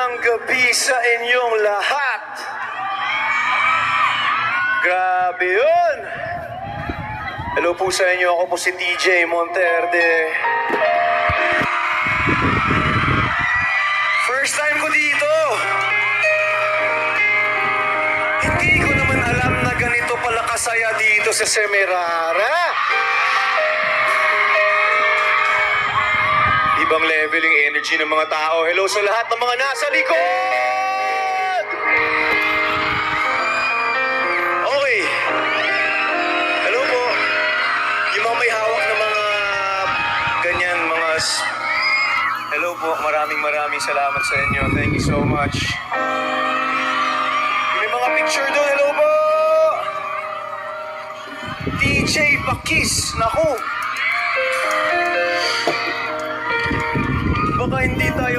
Magandang gabi sa inyong lahat. Grabe yun. Hello po sa inyo. Ako po si TJ Monterde. First time ko dito. Hindi ko naman alam na ganito pala kasaya dito sa Semirara. Ibang level yung energy ng mga tao. Hello sa lahat ng mga nasa likod! Okay. Hello po. Yung mga may hawak na mga ganyan, mga... Hello po. Maraming salamat sa inyo. Thank you so much. May mga picture doon. Hello po! DJ Bakis. Naku! Baka hindi tayo